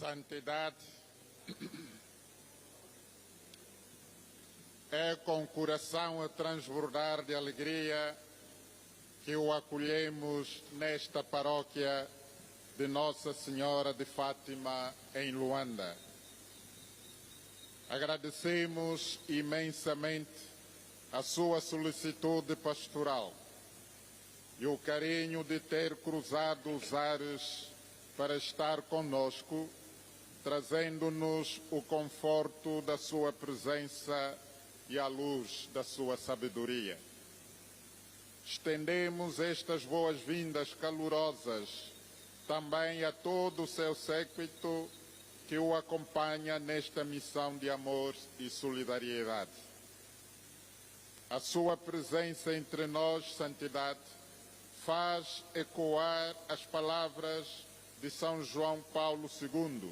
Santidade, é com o coração a transbordar de alegria que o acolhemos nesta paróquia de Nossa Senhora de Fátima, em Luanda. Agradecemos imensamente a sua solicitude pastoral e o carinho de ter cruzado os ares para estar conosco, trazendo-nos o conforto da sua presença e a luz da sua sabedoria. Estendemos estas boas-vindas calorosas também a todo o seu séquito que o acompanha nesta missão de amor e solidariedade. A sua presença entre nós, Santidade, faz ecoar as palavras de São João Paulo II,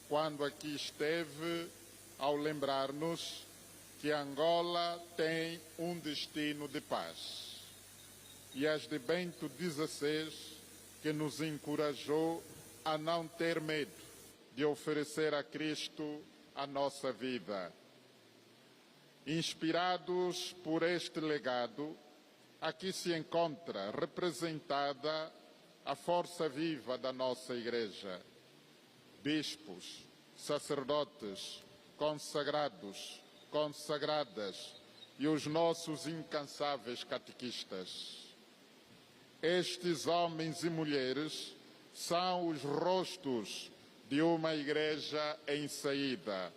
quando aqui esteve, ao lembrar-nos que Angola tem um destino de paz. E as de Bento XVI, que nos encorajou a não ter medo de oferecer a Cristo a nossa vida. Inspirados por este legado, aqui se encontra representada a força viva da nossa Igreja. Bispos, sacerdotes, consagrados, consagradas e os nossos incansáveis catequistas. Estes homens e mulheres são os rostos de uma Igreja em saída,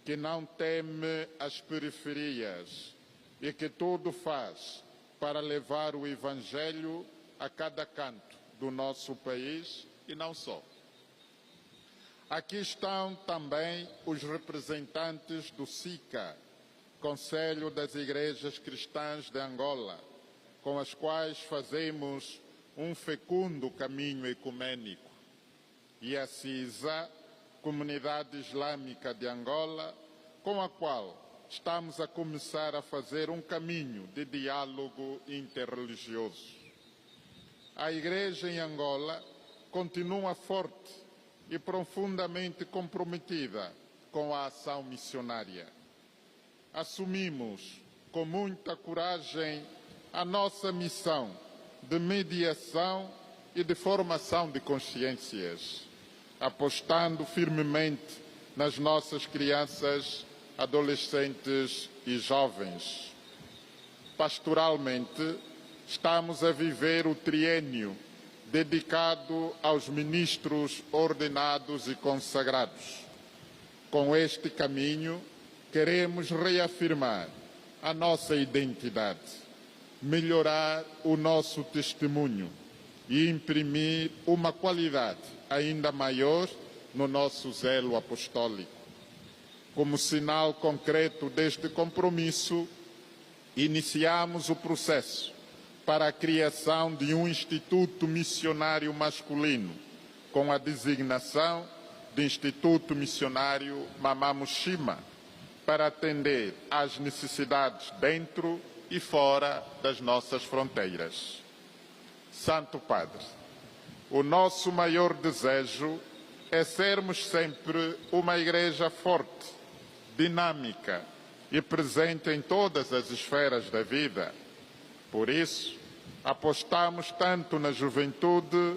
que não teme as periferias e que tudo faz para levar o Evangelho a cada canto do nosso país e não só. Aqui estão também os representantes do SICA, Conselho das Igrejas Cristãs de Angola, com as quais fazemos um fecundo caminho ecumênico, e a CISA, Comunidade Islâmica de Angola, com a qual estamos a começar a fazer um caminho de diálogo interreligioso. A Igreja em Angola continua forte e profundamente comprometida com a ação missionária. Assumimos com muita coragem a nossa missão de mediação e de formação de consciências, apostando firmemente nas nossas crianças, adolescentes e jovens. Pastoralmente, estamos a viver o triênio dedicado aos ministros ordenados e consagrados. Com este caminho, queremos reafirmar a nossa identidade, melhorar o nosso testemunho e imprimir uma qualidade ainda maior no nosso zelo apostólico. Como sinal concreto deste compromisso, iniciamos o processo para a criação de um Instituto Missionário Masculino, com a designação de Instituto Missionário Mama Mushima, para atender às necessidades dentro e fora das nossas fronteiras. Santo Padre, o nosso maior desejo é sermos sempre uma Igreja forte, dinâmica e presente em todas as esferas da vida. Por isso, apostamos tanto na juventude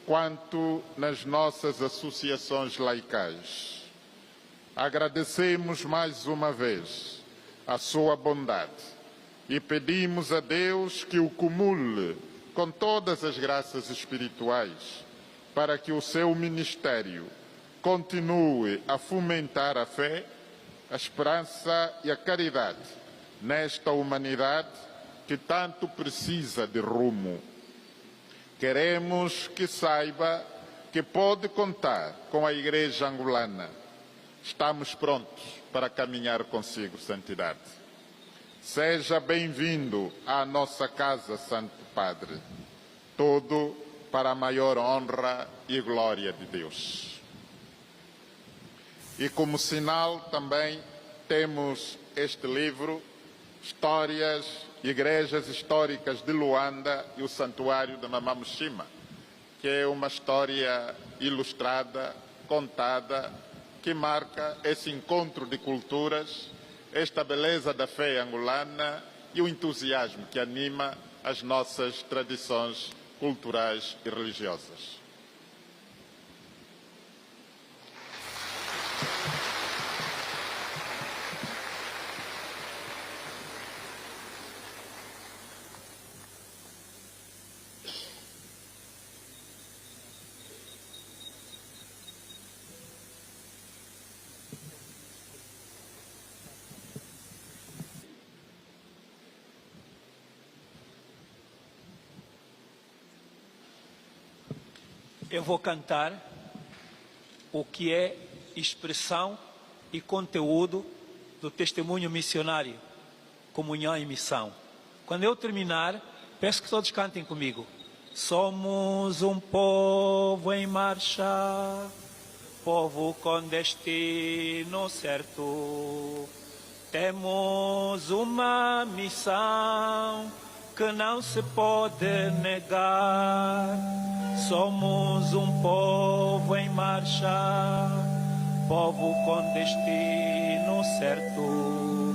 quanto nas nossas associações laicais. Agradecemos mais uma vez a sua bondade e pedimos a Deus que o cumule com todas as graças espirituais, para que o seu ministério continue a fomentar a fé, a esperança e a caridade nesta humanidade que tanto precisa de rumo. Queremos que saiba que pode contar com a Igreja angolana. Estamos prontos para caminhar consigo, Santidade. Seja bem-vindo à nossa casa, Santo Padre. Tudo para a maior honra e glória de Deus. E como sinal também temos este livro, Histórias, Igrejas Históricas de Luanda e o Santuário de Mama Mushima, que é uma história ilustrada contada que marca esse encontro de culturas, esta beleza da fé angolana e o entusiasmo que anima as nossas tradições culturais e religiosas. Eu vou cantar o que é expressão e conteúdo do testemunho missionário, comunhão e missão. Quando eu terminar, peço que todos cantem comigo. Somos um povo em marcha, povo com destino certo. Temos uma missão que não se pode negar. Somos um povo em marcha, povo com destino certo.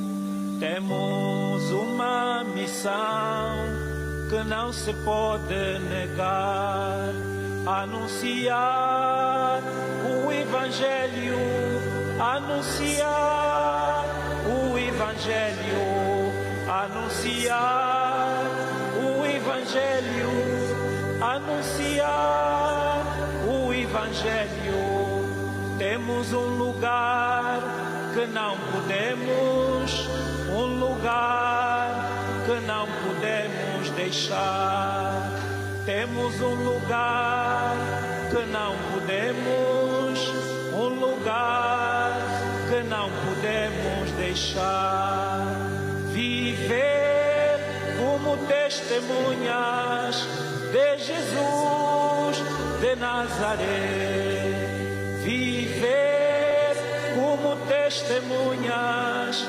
Temos uma missão que não se pode negar. Anunciar o Evangelho, anunciar o Evangelho, anunciar o Evangelho, anunciar o Evangelho. Temos um lugar que não podemos, um lugar que não podemos deixar. Temos um lugar que não podemos, um lugar que não podemos deixar. Viver como testemunhas de Jesus de Nazaré. Viver como testemunhas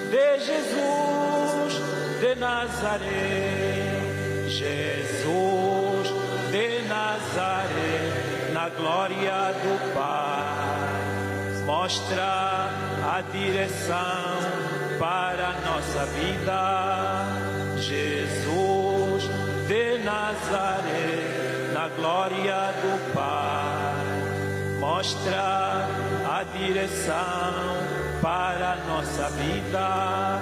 de Jesus de Nazaré. Jesus de Nazaré, na glória do Pai, mostra a direção para a nossa vida. Jesus de Nazaré, na glória do Pai, mostra a direção para a nossa vida.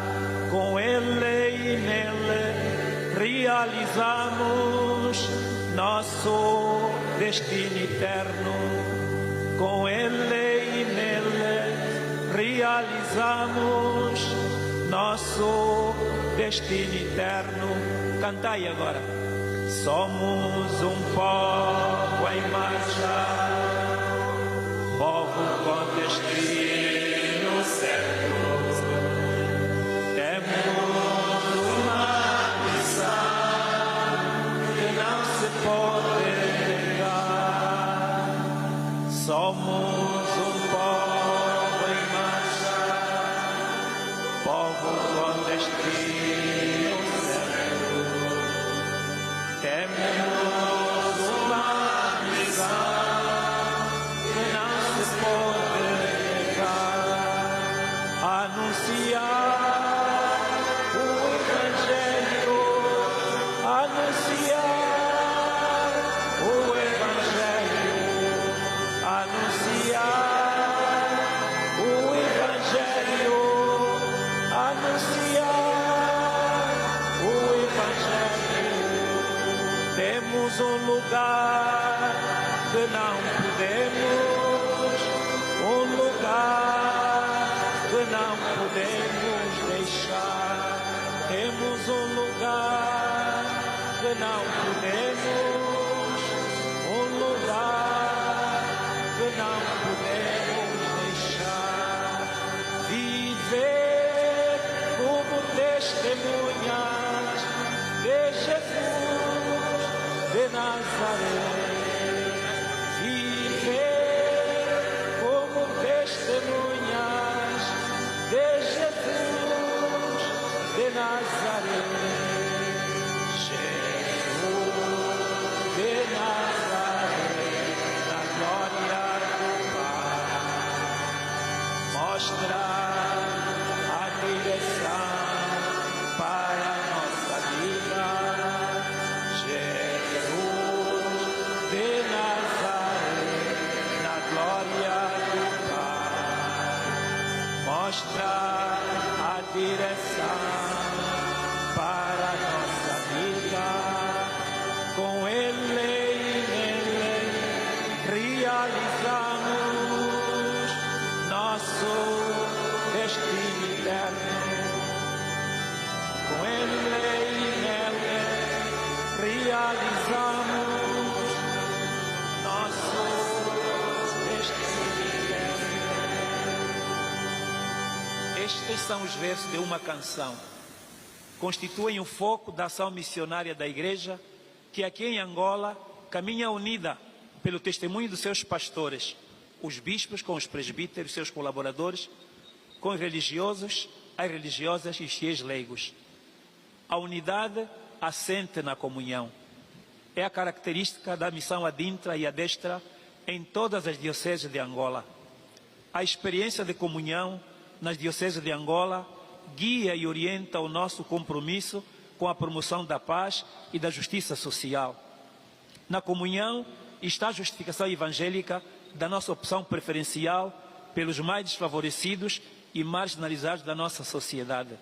Com Ele e nele realizamos nosso destino eterno. Com Ele e nele realizamos nosso destino eterno. Cantai agora. Somos um povo em marcha, povo com destino certo. Temos uma missão que não se pode negar. Somos um povo em marcha, povo com destino certo. Temos uma missão que não se pode negar. Anunciar o Evangelho, anunciar o Evangelho, anunciar o Evangelho, anunciar o Evangelho. Temos um lugar que não podemos, um lugar que não podemos deixar. Temos um lugar que não podemos, um lugar que não podemos deixar. Viver como testemunhas de Jesus de Nazaré. Viver como testemunhas de Jesus de Nazaré. Jesus de Nazaré, na glória do Pai. realizamos nosso destino eterno. Com Ele e nele realizamos nosso destino eterno. Estes são os versos de uma canção. Constituem o foco da ação missionária da Igreja, que aqui em Angola caminha unida pelo testemunho dos seus pastores, os bispos com os presbíteros, seus colaboradores, com os religiosos, as religiosas e os fiéis leigos. A unidade assente na comunhão. É a característica da missão adintra e adestra em todas as dioceses de Angola. A experiência de comunhão nas dioceses de Angola guia e orienta o nosso compromisso com a promoção da paz e da justiça social. Na comunhão está a justificação evangélica da nossa opção preferencial pelos mais desfavorecidos e marginalizados da nossa sociedade.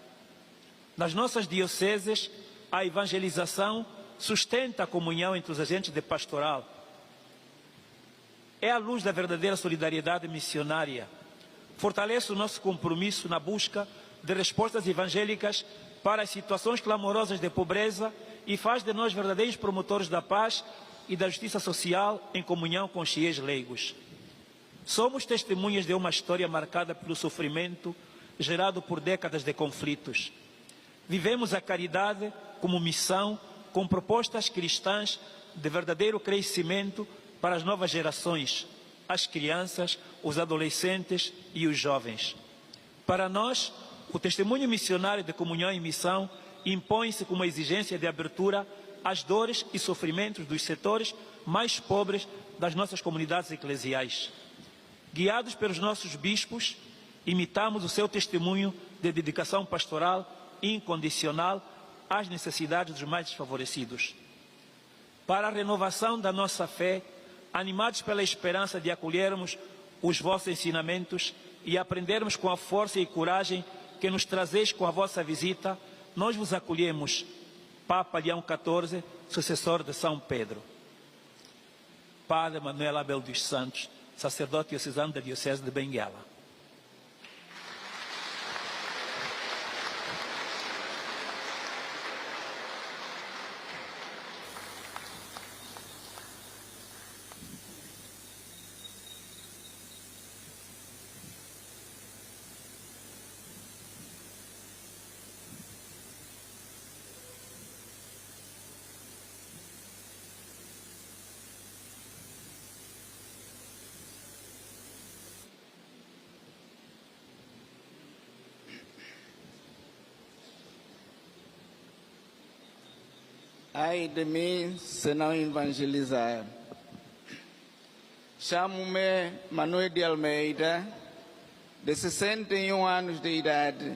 Nas nossas dioceses, a evangelização sustenta a comunhão entre os agentes de pastoral. É a luz da verdadeira solidariedade missionária. Fortalece o nosso compromisso na busca de respostas evangélicas para as situações clamorosas de pobreza e faz de nós verdadeiros promotores da paz e da justiça social em comunhão com os fiéis leigos. Somos testemunhas de uma história marcada pelo sofrimento gerado por décadas de conflitos. Vivemos a caridade como missão, com propostas cristãs de verdadeiro crescimento para as novas gerações, as crianças, os adolescentes e os jovens. Para nós, o testemunho missionário de comunhão e missão impõe-se como uma exigência de abertura às dores e sofrimentos dos setores mais pobres das nossas comunidades eclesiais. Guiados pelos nossos bispos, imitamos o seu testemunho de dedicação pastoral incondicional às necessidades dos mais desfavorecidos. Para a renovação da nossa fé, animados pela esperança de acolhermos os vossos ensinamentos e aprendermos com a força e coragem que nos trazeis com a vossa visita, nós vos acolhemos, Papa Leão XIV, sucessor de São Pedro. Padre Manuel Abel dos Santos, sacerdote diocesano da Diocese de Benguela. Ai de mim se não evangelizar. Chamo-me Manuel de Almeida, de 61 anos de idade,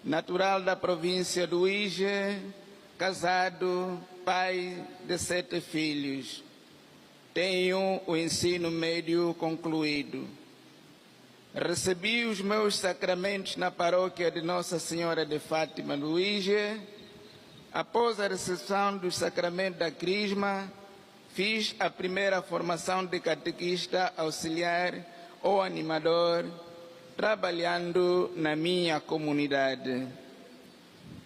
natural da província do Uíge, casado, pai de 7 filhos. Tenho o ensino médio concluído. Recebi os meus sacramentos na paróquia de Nossa Senhora de Fátima do Uíge. Após a recepção do sacramento da Crisma, fiz a primeira formação de catequista auxiliar ou animador, trabalhando na minha comunidade.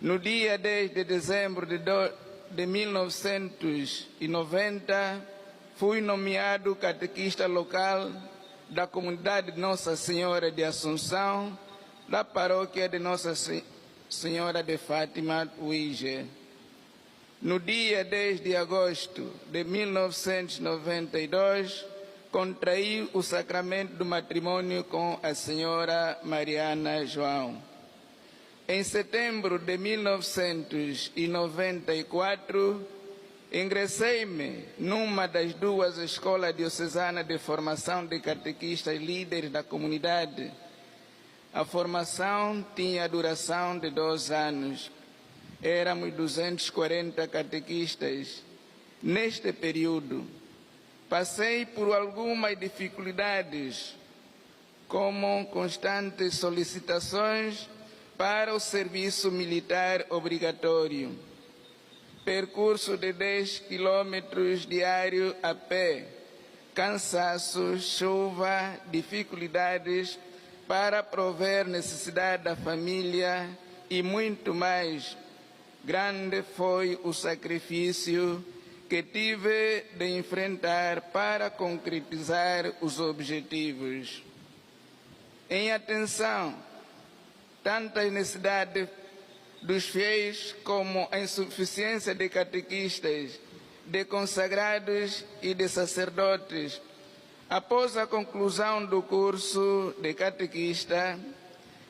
No dia 10 de dezembro de 1990, fui nomeado catequista local da comunidade de Nossa Senhora de Assunção, da paróquia de Nossa Senhora de Fátima, Uíge. No dia 10 de agosto de 1992, contraí o sacramento do matrimônio com a senhora Mariana João. Em setembro de 1994, ingressei-me numa das 2 escolas diocesanas de formação de catequistas líderes da comunidade. A formação tinha duração de 2 anos. Éramos 240 catequistas. Neste período, passei por algumas dificuldades, como constantes solicitações para o serviço militar obrigatório, percurso de 10 quilômetros diário a pé, cansaço, chuva, dificuldades para prover necessidade da família e muito mais. Grande foi o sacrifício que tive de enfrentar para concretizar os objetivos. Em atenção, tanto as necessidades dos fiéis como a insuficiência de catequistas, de consagrados e de sacerdotes. Após a conclusão do curso de catequista,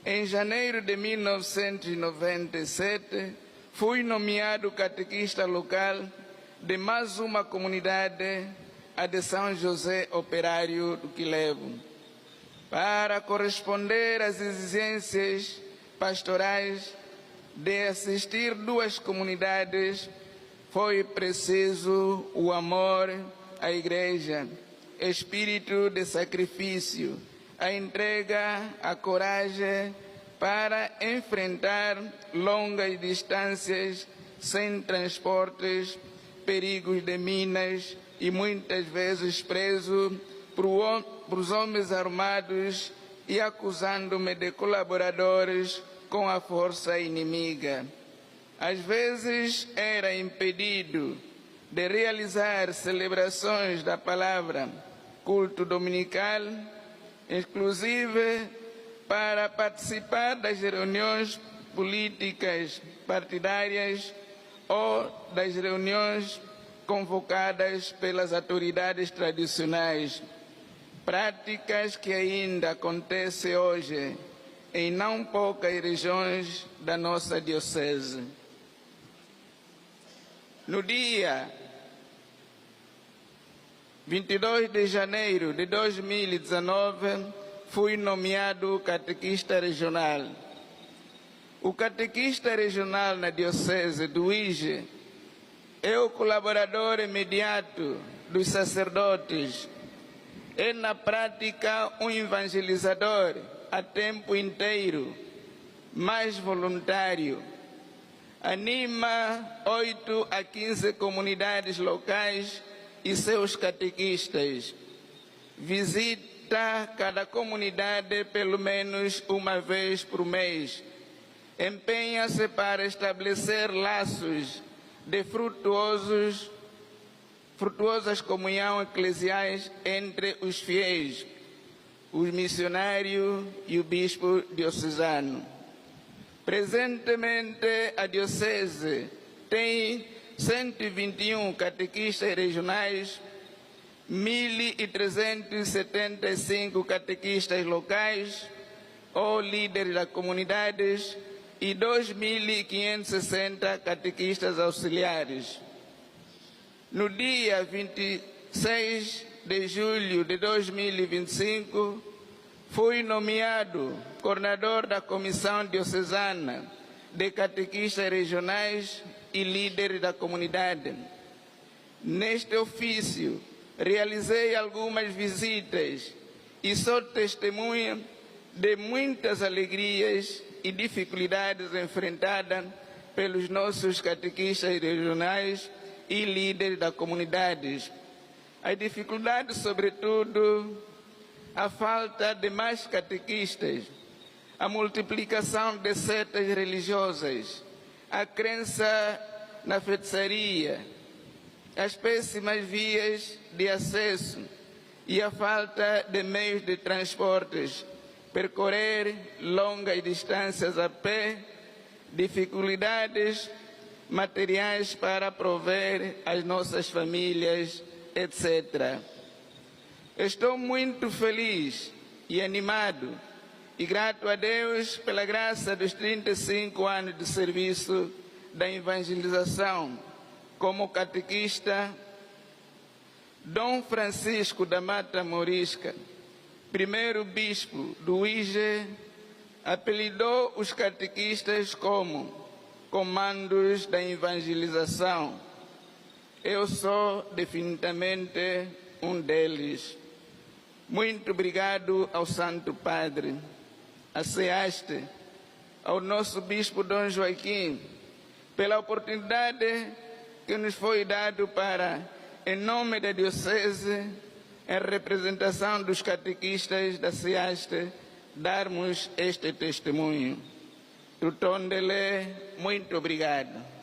em janeiro de 1997, fui nomeado catequista local de mais uma comunidade, a de São José Operário do Quilevo. Para corresponder às exigências pastorais de assistir duas comunidades, foi preciso o amor à Igreja, espírito de sacrifício, a entrega, a coragem para enfrentar longas distâncias sem transportes, perigos de minas e muitas vezes preso por os homens armados e acusando-me de colaboradores com a força inimiga. Às vezes era impedido de realizar celebrações da palavra, culto dominical, inclusive para participar das reuniões políticas partidárias ou das reuniões convocadas pelas autoridades tradicionais, práticas que ainda acontecem hoje em não poucas regiões da nossa diocese. No dia 22 de janeiro de 2019, fui nomeado catequista regional. O catequista regional na diocese do Uíge é o colaborador imediato dos sacerdotes, é na prática um evangelizador a tempo inteiro, mais voluntário. Anima 8 a 15 comunidades locais e seus catequistas. Visita cada comunidade pelo menos uma vez por mês. Empenha-se para estabelecer laços de frutuosas comunhão eclesiais entre os fiéis, os missionários e o bispo diocesano. Presentemente, a diocese tem 121 catequistas regionais, 1.375 catequistas locais ou líderes das comunidades e 2.560 catequistas auxiliares. No dia 26 de julho de 2025, fui nomeado coordenador da Comissão Diocesana de Catequistas Regionais e líderes da comunidade. Neste ofício, realizei algumas visitas e sou testemunha de muitas alegrias e dificuldades enfrentadas pelos nossos catequistas regionais e líderes da comunidade. As dificuldades, sobretudo, a falta de mais catequistas, a multiplicação de setas religiosas, a crença na feitiçaria, as péssimas vias de acesso e a falta de meios de transportes, percorrer longas distâncias a pé, dificuldades materiais para prover as nossas famílias, etc. Estou muito feliz e animado e grato a Deus pela graça dos 35 anos de serviço da evangelização como catequista. Dom Francisco da Mata Morisca, primeiro bispo do Uíge, apelidou os catequistas como comandos da evangelização. Eu sou definitivamente um deles. Muito obrigado ao Santo Padre, a SEASTE, ao nosso bispo Dom Joaquim, pela oportunidade que nos foi dado para, em nome da diocese, em representação dos catequistas da SEASTE, darmos este testemunho. Tutondele, muito obrigado.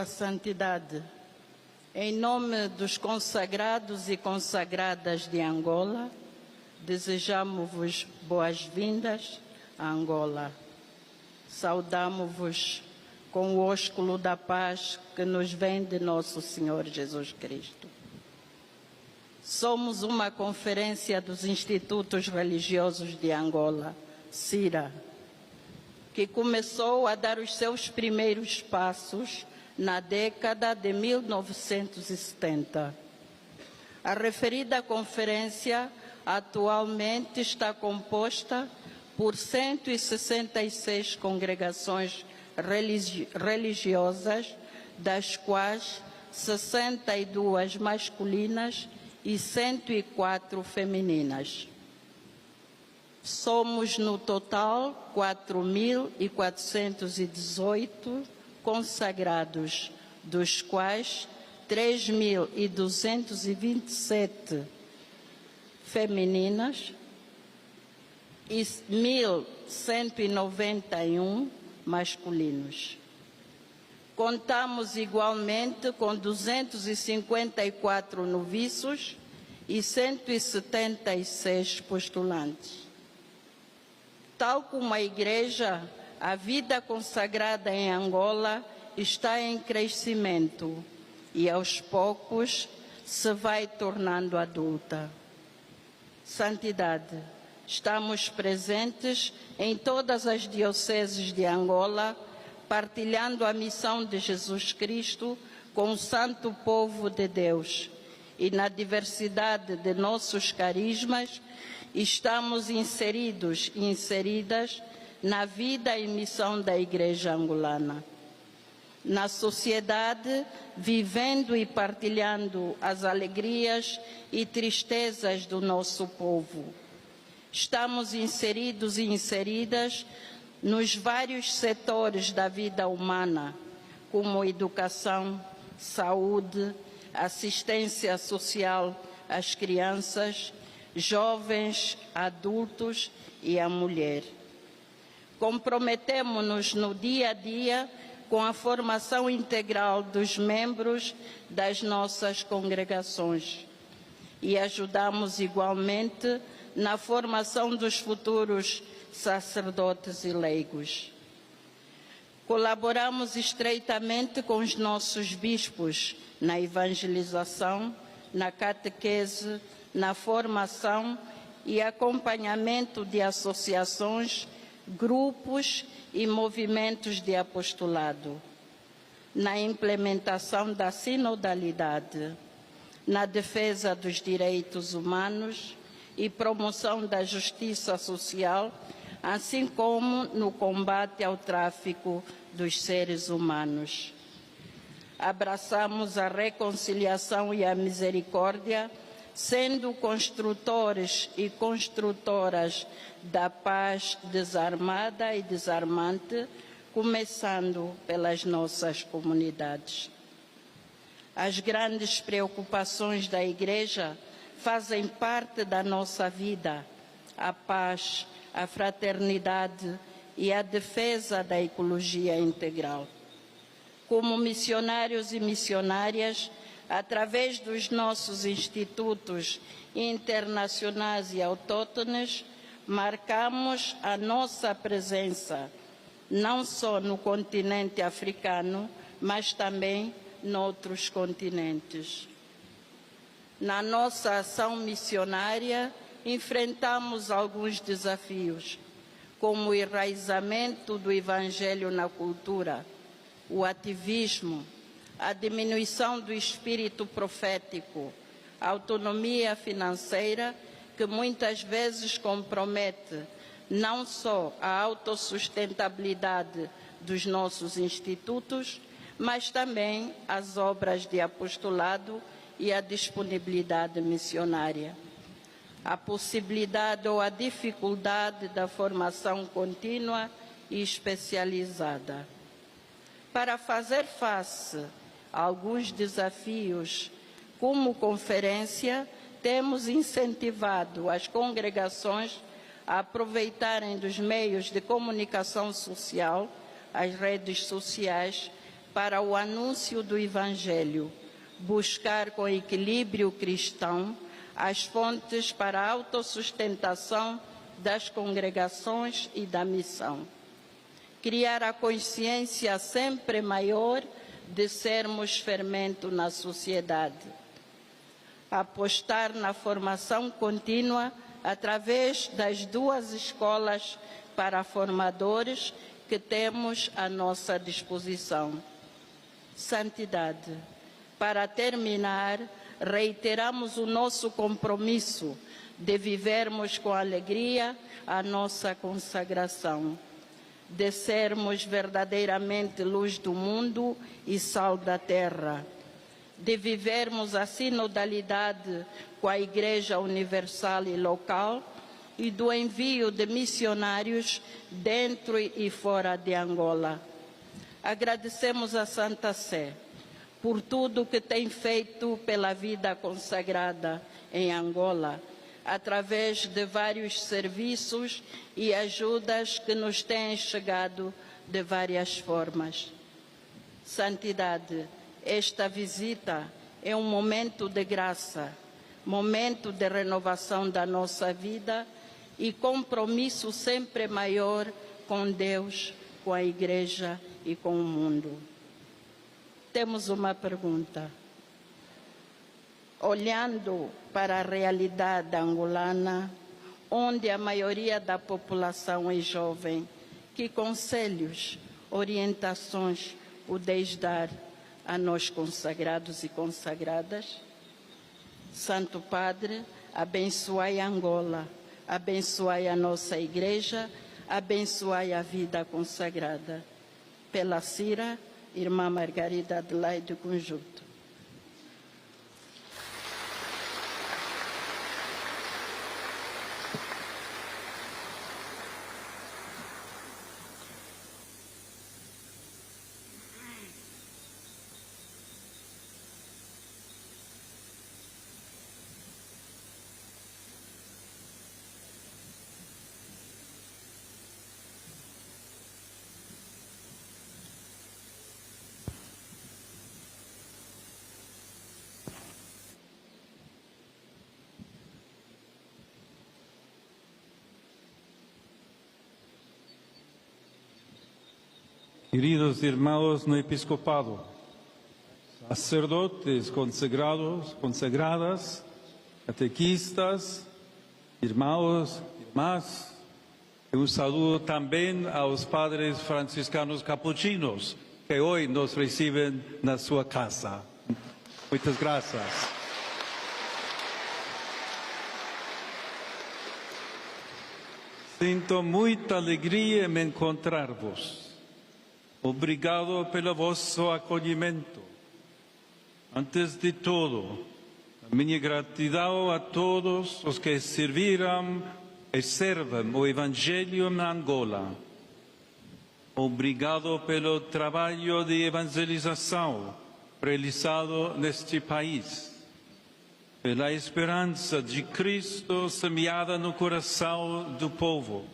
Sua Santidade, em nome dos consagrados e consagradas de Angola, desejamos-vos boas-vindas a Angola. Saudamo-vos com o ósculo da paz que nos vem de nosso Senhor Jesus Cristo. Somos uma conferência dos Institutos Religiosos de Angola, CIRA, que começou a dar os seus primeiros passos na década de 1970. A referida conferência atualmente está composta por 166 congregações religiosas, das quais 62 masculinas e 104 femininas. Somos, no total, 4.418 consagrados, dos quais 3.227 femininas e 1.191 masculinos. Contamos igualmente com 254 noviços e 176 postulantes. Tal como a Igreja, a vida consagrada em Angola está em crescimento e, aos poucos, se vai tornando adulta. Santidade, estamos presentes em todas as dioceses de Angola, partilhando a missão de Jesus Cristo com o santo povo de Deus. E na diversidade de nossos carismas, estamos inseridos e inseridas na vida e missão da Igreja angolana. Na sociedade, vivendo e partilhando as alegrias e tristezas do nosso povo. Estamos inseridos e inseridas nos vários setores da vida humana, como educação, saúde, assistência social às crianças, jovens, adultos e a mulher. Comprometemo-nos no dia a dia com a formação integral dos membros das nossas congregações e ajudamos igualmente na formação dos futuros sacerdotes e leigos. Colaboramos estreitamente com os nossos bispos na evangelização, na catequese, na formação e acompanhamento de associações, grupos e movimentos de apostolado, na implementação da sinodalidade, na defesa dos direitos humanos e promoção da justiça social, assim como no combate ao tráfico dos seres humanos. Abraçamos a reconciliação e a misericórdia, sendo construtores e construtoras da paz desarmada e desarmante, começando pelas nossas comunidades. As grandes preocupações da Igreja fazem parte da nossa vida: a paz, a fraternidade e a defesa da ecologia integral. Como missionários e missionárias, através dos nossos institutos internacionais e autóctones, marcamos a nossa presença não só no continente africano, mas também noutros continentes. Na nossa ação missionária, enfrentamos alguns desafios, como o enraizamento do Evangelho na cultura, o ativismo, a diminuição do espírito profético, a autonomia financeira, que muitas vezes compromete não só a autossustentabilidade dos nossos institutos, mas também as obras de apostolado e a disponibilidade missionária. A possibilidade ou a dificuldade da formação contínua e especializada. Para fazer face a alguns desafios, como conferência, temos incentivado as congregações a aproveitarem dos meios de comunicação social, as redes sociais, para o anúncio do Evangelho, buscar com equilíbrio cristão as fontes para a autossustentação das congregações e da missão. Criar a consciência sempre maior de sermos fermento na sociedade. Apostar na formação contínua através das 2 escolas para formadores que temos à nossa disposição. Santidade. Para terminar, reiteramos o nosso compromisso de vivermos com alegria a nossa consagração, de sermos verdadeiramente luz do mundo e sal da terra, de vivermos a sinodalidade com a Igreja Universal e local e do envio de missionários dentro e fora de Angola. Agradecemos a Santa Sé por tudo que tem feito pela vida consagrada em Angola, através de vários serviços e ajudas que nos têm chegado de várias formas. Santidade, esta visita é um momento de graça, momento de renovação da nossa vida e compromisso sempre maior com Deus, com a Igreja e com o mundo. Temos uma pergunta. Olhando para a realidade angolana, onde a maioria da população é jovem, que conselhos, orientações podeis dar a nós consagrados e consagradas? Santo Padre, abençoai Angola, abençoai a nossa Igreja, abençoai a vida consagrada. Pela Cira, Irmã Margarida Adelaide Conjunto. queridos irmãos no episcopado, sacerdotes consagrados, consagradas, catequistas, irmãos, irmãs, e um saludo também aos padres franciscanos capuchinos que hoje nos recebem na sua casa. Muitas graças. Sinto muita alegria em encontrar-vos. Obrigado pelo vosso acolhimento. Antes de tudo, a minha gratidão a todos os que serviram e servem o Evangelho em Angola. Obrigado pelo trabalho de evangelização realizado neste país, pela esperança de Cristo semeada no coração do povo,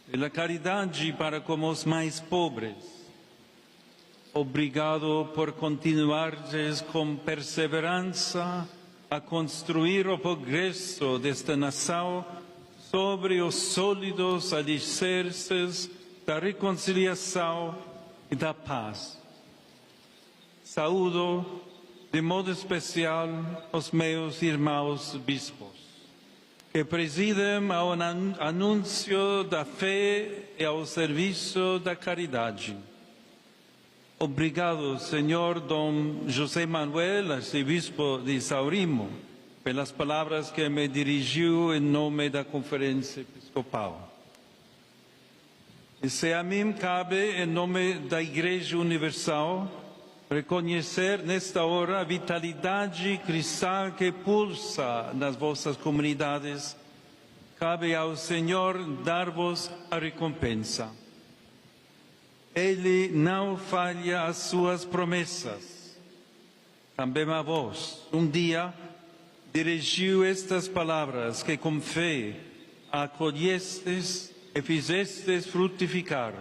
pela caridade para com os mais pobres. Obrigado por continuardes com perseverança a construir o progresso desta nação sobre os sólidos alicerces da reconciliação e da paz. Saúdo de modo especial os meus irmãos bispos, que presidem ao anúncio da fé e ao serviço da caridade. Obrigado, Senhor Dom José Manuel, arcebispo de Saurimo, pelas palavras que me dirigiu em nome da Conferência Episcopal. E se a mim cabe, em nome da Igreja Universal, reconhecer nesta hora a vitalidade cristã que pulsa nas vossas comunidades, cabe ao Senhor dar-vos a recompensa. Ele não falha as suas promessas. Também a vós, um dia, dirigiu estas palavras que com fé acolhestes e fizestes frutificar.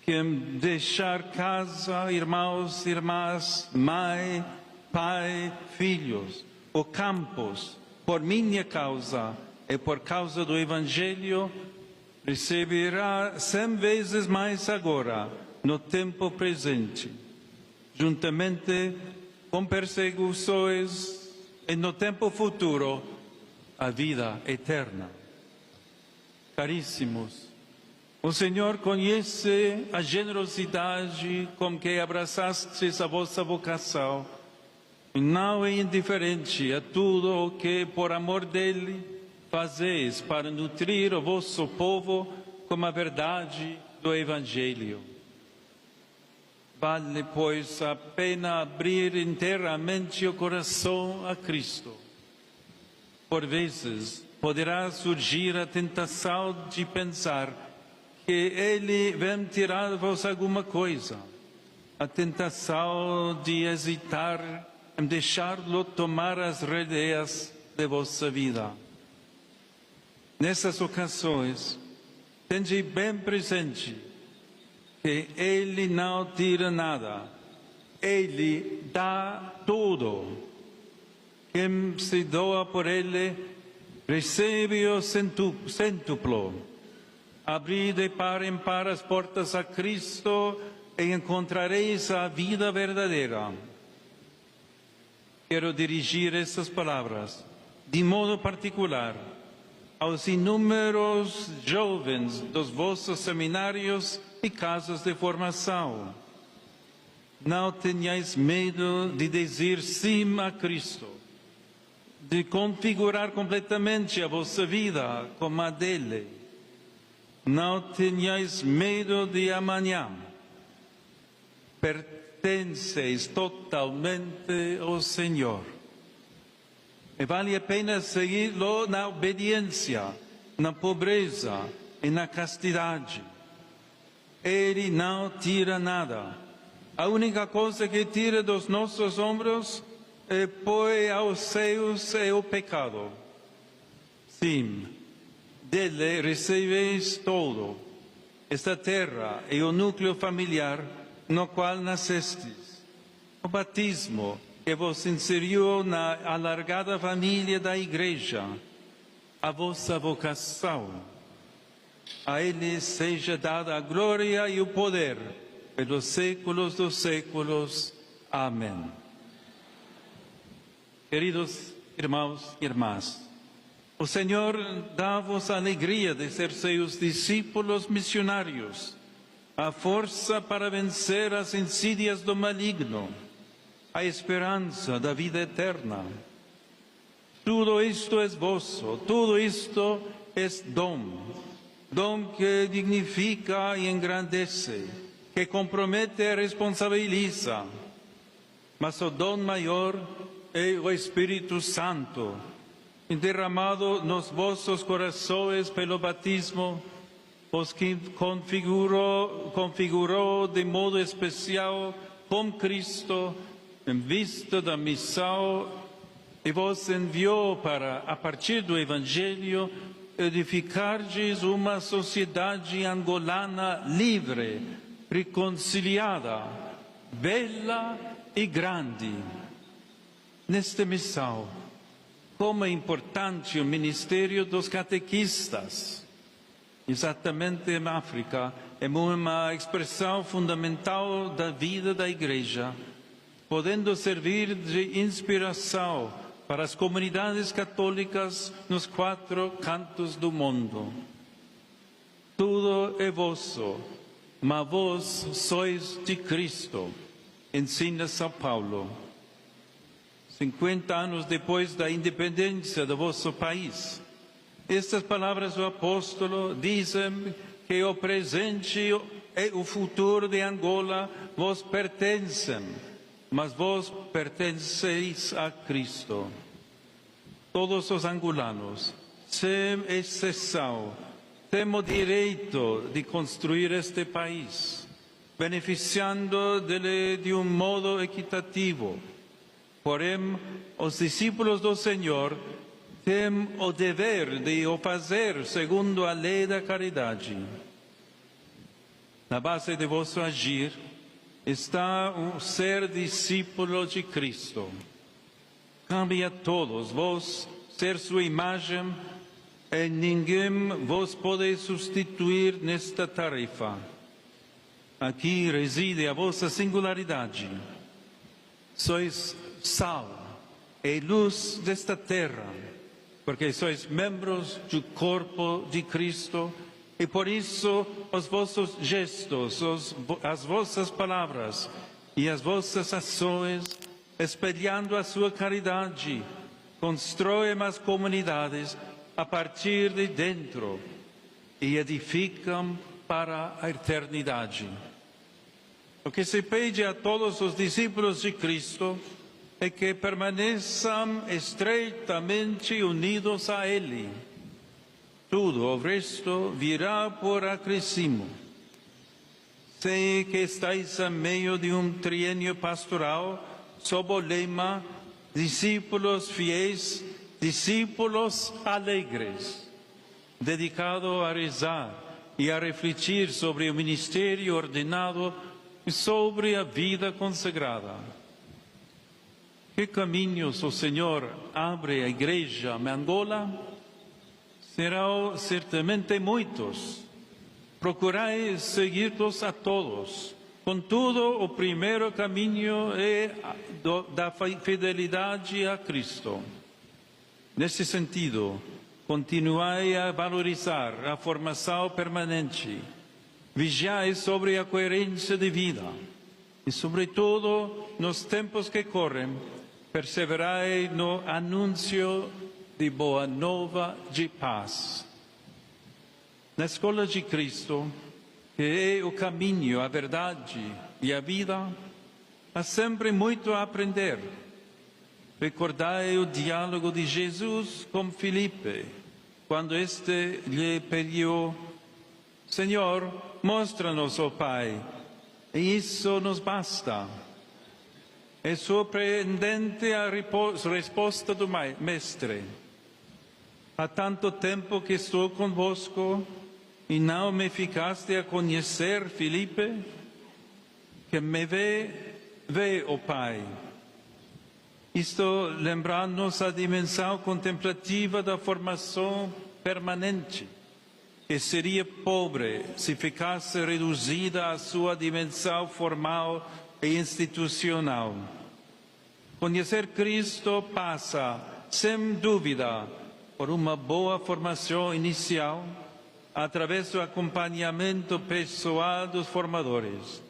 Que deixar casa, irmãos, irmãs, mãe, pai, filhos, ou campos, por minha causa e por causa do Evangelho, receberá 100 vezes mais agora, no tempo presente, juntamente com perseguições e no tempo futuro, a vida eterna. Caríssimos, o Senhor conhece a generosidade com que abraçastes a vossa vocação e não é indiferente a tudo o que, por amor dele, fazeis para nutrir o vosso povo com a verdade do Evangelho. Vale, pois, a pena abrir inteiramente o coração a Cristo. Por vezes, poderá surgir a tentação de pensar que Ele vem tirar-vos alguma coisa, a tentação de hesitar em deixá-lo tomar as rédeas de vossa vida. Nessas ocasiões, tende bem presente que Ele não tira nada, Ele dá tudo. Quem se doa por Ele, recebe o cêntuplo. Abri de par em par as portas a Cristo e encontrareis a vida verdadeira. Quero dirigir essas palavras, de modo particular, aos inúmeros jovens dos vossos seminários e casas de formação. Não tenhais medo de dizer sim a Cristo, de configurar completamente a vossa vida como a dele. Não tenhais medo de amanhã. Pertenceis totalmente ao Senhor. E vale a pena segui-lo na obediência, na pobreza e na castidade. Ele não tira nada. A única coisa que tira dos nossos ombros e põe aos céus é o pecado. Sim, dele recebeis todo. Esta terra é o núcleo familiar no qual nascestes. O batismo que vos inseriu na alargada família da Igreja, a vossa vocação, A Ele seja dada a glória e o poder pelos séculos dos séculos. Amém. Queridos irmãos e irmãs, o Senhor dá-vos a alegria de ser seus discípulos missionários, a força para vencer as insídias do maligno, a esperança da vida eterna. Tudo isto é vosso, tudo isto é dom que dignifica e engrandece, que compromete e responsabiliza. Mas o dom maior é o Espírito Santo, derramado nos vossos corações pelo batismo, os que configurou de modo especial com Cristo, em vista da missão, e vos enviou para, a partir do Evangelho, edificardes uma sociedade angolana livre, reconciliada, bela e grande. Nesta missão, como é importante o ministério dos catequistas. Exatamente em África, é uma expressão fundamental da vida da Igreja, podendo servir de inspiração para as comunidades católicas nos 4 cantos do mundo. Tudo é vosso, mas vós sois de Cristo, ensina São Paulo. 50 anos depois da independência do vosso país, estas palavras do apóstolo dizem que o presente e o futuro de Angola vos pertencem, mas vos pertenceis a Cristo. Todos os angolanos, sem exceção, temos direito de construir este país, beneficiando dele de um modo equitativo. Porém, os discípulos do Senhor têm o dever de o fazer segundo a lei da caridade. Na base de vosso agir está o ser discípulo de Cristo. Cabe a todos vós ser sua imagem e ninguém vos pode substituir nesta tarefa. Aqui reside a vossa singularidade. Sois sal e luz desta terra, porque sois membros do corpo de Cristo e por isso os vossos gestos, as vossas palavras e as vossas ações, espelhando a sua caridade, constroem as comunidades a partir de dentro e edificam para a eternidade. O que se pede a todos os discípulos de Cristo é que permaneçam estreitamente unidos a Ele. Tudo o resto virá por acréscimo. Sei que estáis a meio de um triênio pastoral sob o lema Discípulos fiéis, discípulos alegres, dedicado a rezar e a refletir sobre o ministério ordenado e sobre a vida consagrada. Que caminhos o Senhor abre à Igreja em Angola? Serão certamente muitos. Procurai seguir-los a todos. Contudo, o primeiro caminho é da fidelidade a Cristo. Nesse sentido, continuai a valorizar a formação permanente. Vigiai sobre a coerência de vida. E, sobretudo, nos tempos que correm, perseverai no anúncio de boa nova de paz. Na Escola de Cristo, que é o caminho, a verdade e a vida, há sempre muito a aprender. Recordai o diálogo de Jesus com Filipe, quando este lhe pediu: Senhor, mostra-nos o Pai, e isso nos basta. É surpreendente a resposta do Mestre. Há tanto tempo que estou convosco e não me ficaste a conhecer, Filipe? Que me vê o Pai. Isto lembrando-nos a dimensão contemplativa da formação permanente. que seria pobre se ficasse reduzida à sua dimensão formal e institucional. Conhecer Cristo passa, sem dúvida, por uma boa formação inicial, através do acompanhamento pessoal dos formadores.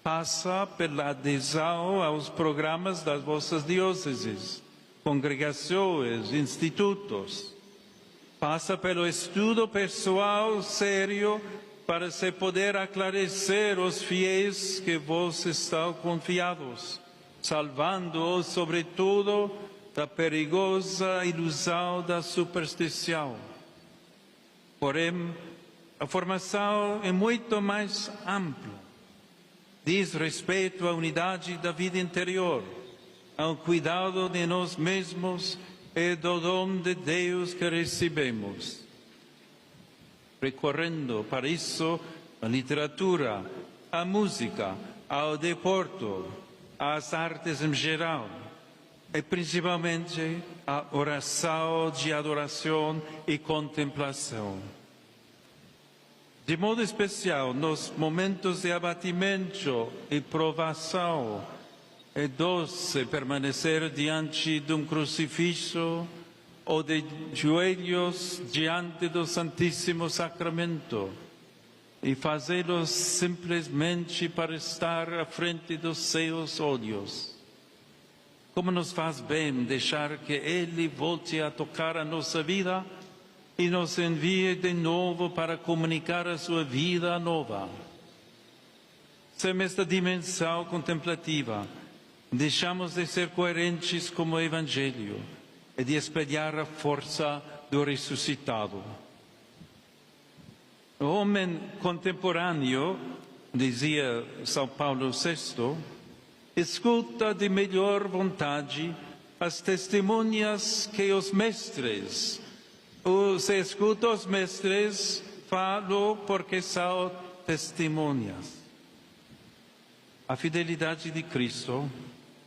Passa pela adesão aos programas das vossas dióceses, congregações, institutos. Passa pelo estudo pessoal sério para se poder esclarecer os fiéis que vos estão confiados, salvando-os, sobretudo, da perigosa ilusão da superstição. Porém, a formação é muito mais ampla. Diz respeito à unidade da vida interior, ao cuidado de nós mesmos e do dom de Deus que recebemos. Recorrendo para isso à literatura, à música, ao deporte, às artes em geral, e principalmente à oração de adoração e contemplação. De modo especial, nos momentos de abatimento e provação, é doce permanecer diante de um crucifixo ou de joelhos diante do Santíssimo Sacramento e fazê-lo simplesmente para estar à frente dos seus olhos. Como nos faz bem deixar que Ele volte a tocar a nossa vida e nos envie de novo para comunicar a sua vida nova. Sem esta dimensão contemplativa, deixamos de ser coerentes com o Evangelho e de espelhar a força do ressuscitado. O homem contemporâneo, dizia São Paulo VI, escuta de melhor vontade as testemunhas que os mestres. Se escuta os mestres, falo porque são testemunhas. A fidelidade de Cristo,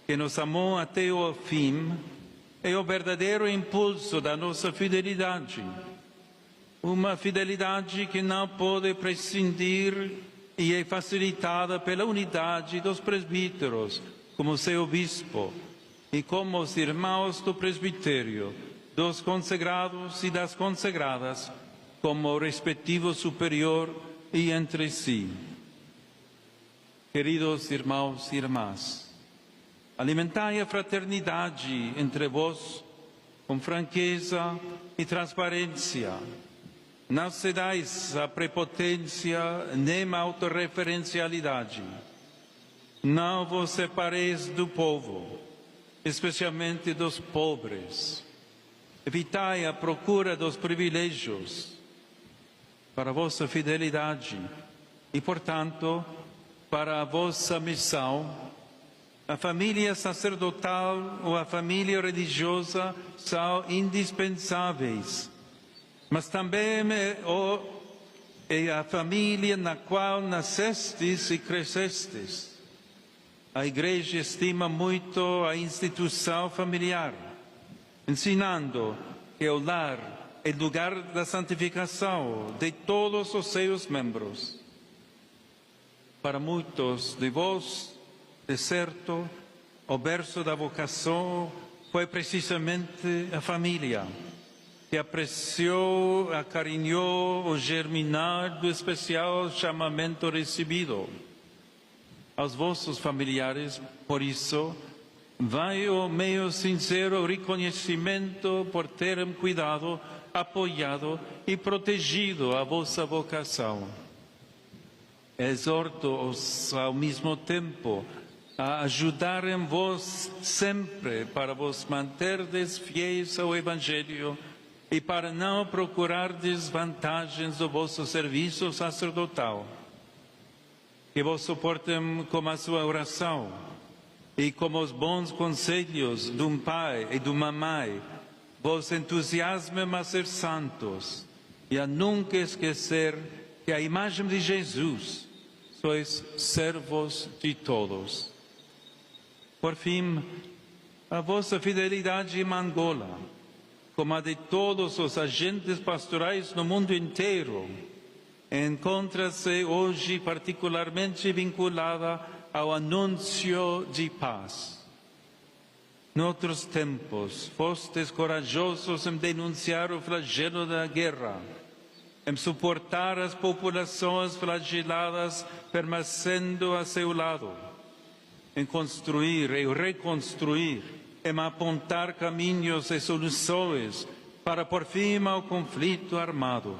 que nos amou até o fim, é o verdadeiro impulso da nossa fidelidade. Uma fidelidade que não pode prescindir e é facilitada pela unidade dos presbíteros, como seu bispo, e como os irmãos do presbitério, dos consagrados e das consagradas, como o respectivo superior e entre si. Queridos irmãos e irmãs, alimentai a fraternidade entre vós com franqueza e transparência. Não cedais à prepotência nem à autorreferencialidade. Não vos separeis do povo, especialmente dos pobres. Evitai a procura dos privilégios para a vossa fidelidade e, portanto, para a vossa missão. A família sacerdotal ou a família religiosa são indispensáveis, mas também é a família na qual nascestes e crescestes. A Igreja estima muito a instituição familiar, ensinando que o lar é lugar da santificação de todos os seus membros. Para muitos de vós, de certo, o berço da vocação foi precisamente a família, que apreciou, acarinhou o germinar do especial chamamento recebido. Aos vossos familiares, por isso, vai o meu sincero reconhecimento por terem cuidado, apoiado e protegido a vossa vocação. Exorto-os ao mesmo tempo a ajudarem-vos sempre para vos manterdes fiéis ao Evangelho e para não procurardes vantagens do vosso serviço sacerdotal. Que vos suportem com a sua oração e com os bons conselhos de um pai e de uma mãe, vos entusiasmem a ser santos e a nunca esquecer que a imagem de Jesus sois servos de todos. Por fim, a vossa fidelidade em Angola, como a de todos os agentes pastorais no mundo inteiro, encontra-se hoje particularmente vinculada ao anúncio de paz. Noutros tempos, fostes corajosos em denunciar o flagelo da guerra, em suportar as populações flageladas permanecendo a seu lado, em construir e reconstruir, em apontar caminhos e soluções para pôr fim ao conflito armado.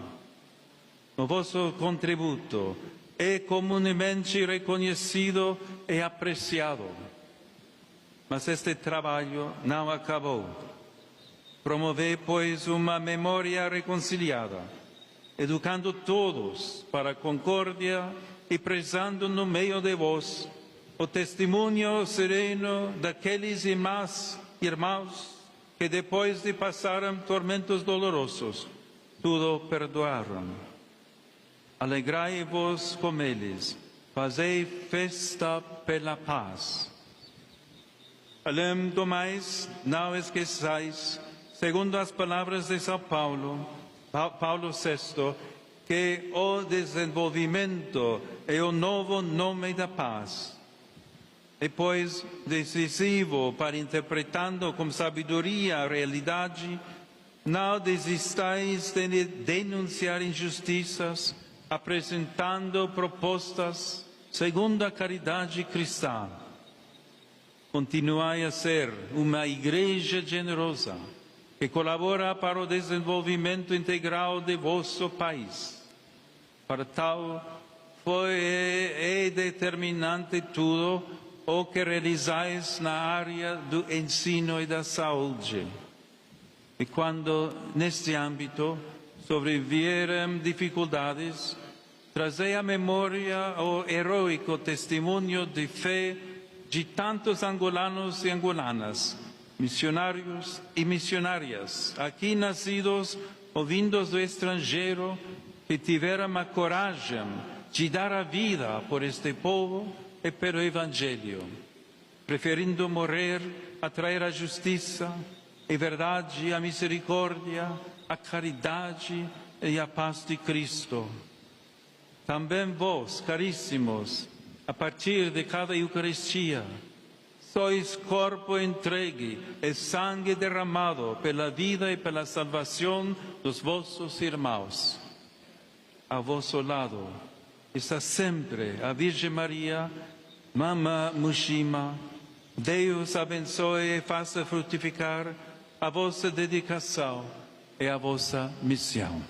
O vosso contributo é comumente reconhecido e apreciado. Mas este trabalho não acabou. Promovei, pois, uma memória reconciliada, educando todos para a concórdia e prezando no meio de vós o testemunho sereno daqueles irmãos que depois de passarem tormentos dolorosos, tudo perdoaram. Alegrai-vos com eles, fazei festa pela paz. Além do mais, não esqueçais, segundo as palavras de São Paulo VI, que o desenvolvimento é o novo nome da paz. E pois decisivo para, interpretando com sabedoria a realidade, não desistais de denunciar injustiças, apresentando propostas segundo a caridade cristã. Continuai a ser uma igreja generosa, que colabora para o desenvolvimento integral de vosso país. Para tal, é determinante tudo o que realizais na área do ensino e da saúde. E quando, neste âmbito, sobrevierem dificuldades, trazei à memória o heroico testemunho de fé de tantos angolanos e angolanas, missionários e missionárias, aqui nascidos ou vindos do estrangeiro, que tiveram a coragem de dar a vida por este povo e pelo Evangelho, preferindo morrer a trazer a justiça, a verdade, a misericórdia, a caridade e a paz de Cristo. Também vós, caríssimos, a partir de cada Eucaristia, sois corpo entregue e sangue derramado pela vida e pela salvação dos vossos irmãos. A vosso lado está sempre a Virgem Maria, Mama Mushima. Deus abençoe e faça frutificar a vossa dedicação e a vossa missão.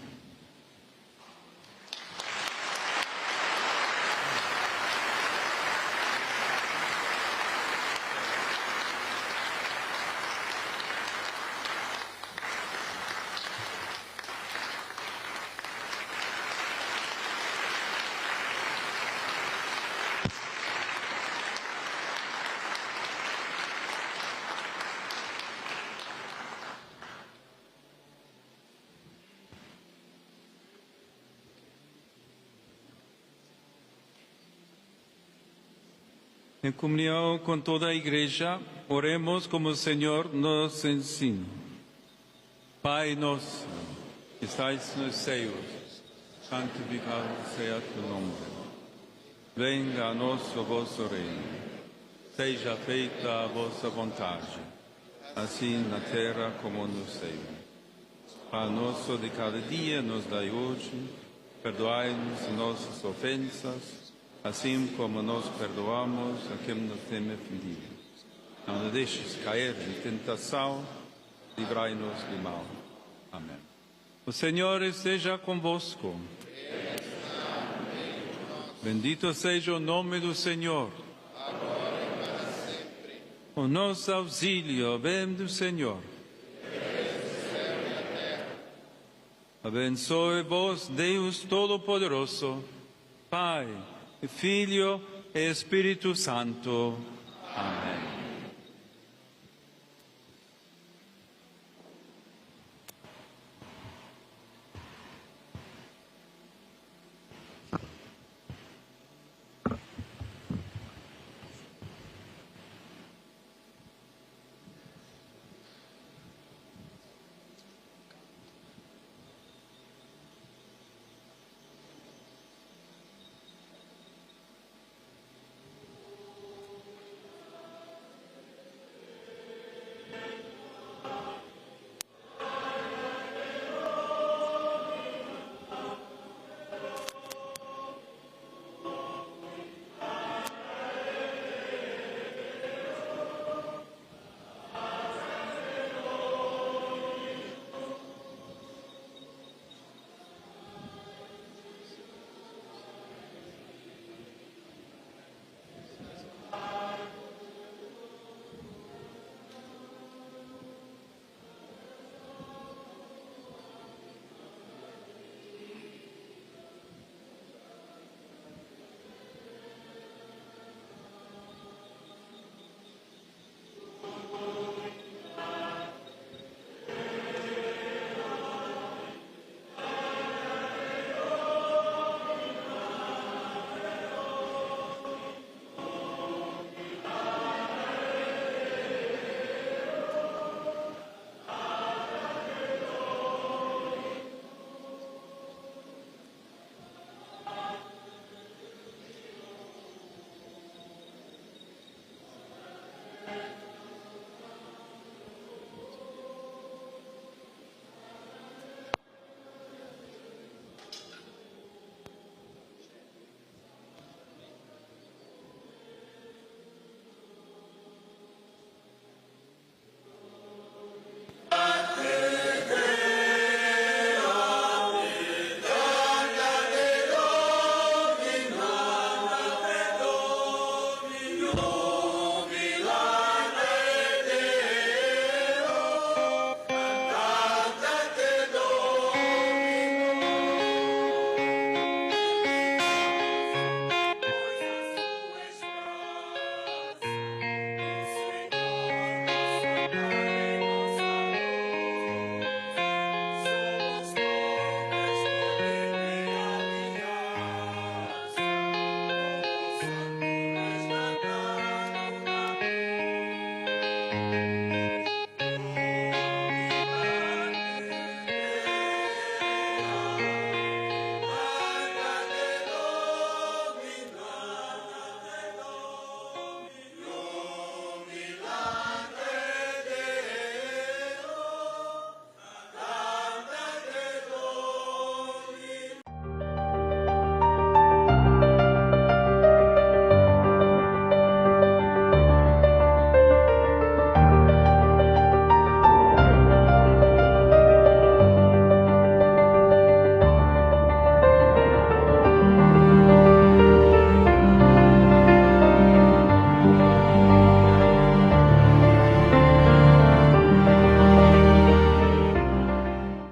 Em comunhão com toda a Igreja, oremos como o Senhor nos ensina. Pai nosso, que estais nos céus, santificado seja teu nome. Venga a nós o vosso reino. Seja feita a vossa vontade, assim na terra como no céu. Pão nosso de cada dia nos dai hoje, perdoai-nos nossas ofensas, assim como nós perdoamos a quem nos tem ofendido. Não nos deixes cair em tentação, livrai-nos do mal. Amém. O Senhor esteja convosco. Bendito seja o nome do Senhor. O nosso auxílio vem do Senhor. Abençoe-vos, Deus Todo-Poderoso, Pai, Filho e Espírito Santo. Amém.